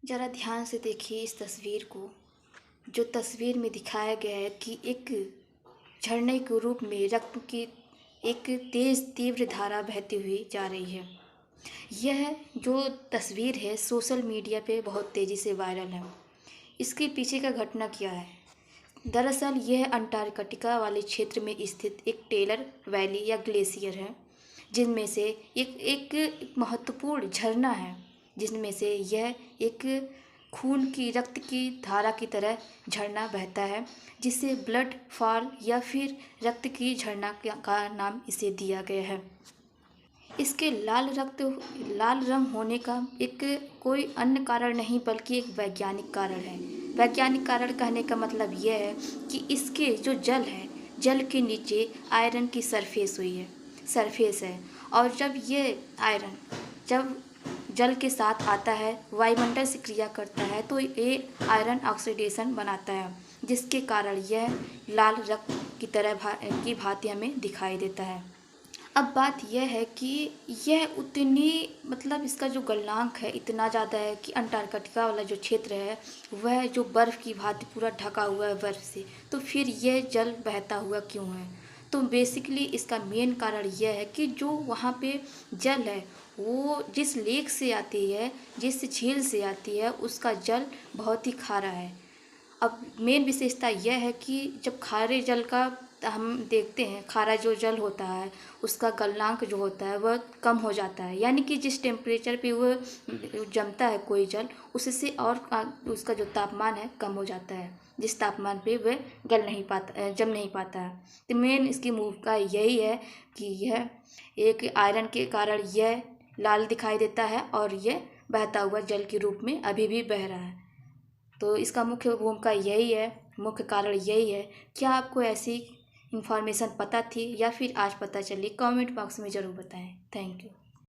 ज़रा ध्यान से देखिए इस तस्वीर को। जो तस्वीर में दिखाया गया है कि एक झरने के रूप में रक्त की एक तेज़ तीव्र धारा बहती हुई जा रही है। यह जो तस्वीर है सोशल मीडिया पे बहुत तेज़ी से वायरल है। इसके पीछे का घटना क्या है? दरअसल यह अंटार्कटिका वाले क्षेत्र में स्थित एक टेलर वैली या ग्लेशियर है, जिनमें से एक महत्वपूर्ण झरना है, जिनमें से यह एक खून की रक्त की धारा की तरह झरना बहता है, जिसे ब्लड फॉल या फिर रक्त की झरना का नाम इसे दिया गया है। इसके लाल रंग होने का एक कोई अन्य कारण नहीं बल्कि एक वैज्ञानिक कारण है। वैज्ञानिक कारण कहने का मतलब यह है कि इसके जो जल है, जल के नीचे आयरन की सरफेस है, और जब ये आयरन जब जल के साथ आता है, वायुमंडल से क्रिया करता है, तो ये आयरन ऑक्सीडेशन बनाता है, जिसके कारण यह लाल रक्त की तरह की भांति हमें दिखाई देता है। अब बात यह है कि यह उतनी इसका जो गलनांक है इतना ज़्यादा है कि अंटार्कटिका वाला जो क्षेत्र है वह जो बर्फ़ की भांति पूरा ढका हुआ है बर्फ़ से, तो फिर यह जल बहता हुआ क्यों है? तो बेसिकली इसका मेन कारण यह है कि जो वहाँ पे जल है वो जिस लेक से आती है, जिस झील से आती है, उसका जल बहुत ही खारा है। अब मेन विशेषता यह है कि जब खारे जल का हम देखते हैं, खारा जो जल होता है उसका गलनांक जो होता है वह कम हो जाता है, यानी कि जिस टेम्परेचर पे वह जमता है कोई जल, उससे और उसका जो तापमान है कम हो जाता है, जिस तापमान पे वह जम नहीं पाता है। तो मेन इसकी मूव का यही है कि यह एक आयरन के कारण यह लाल दिखाई देता है और यह बहता हुआ जल के रूप में अभी भी बह रहा है। तो इसका मुख्य कारण यही है। क्या आपको ऐसी इन्फॉर्मेशन पता थी या फिर आज पता चली? कमेंट बॉक्स में ज़रूर बताएं। Thank you.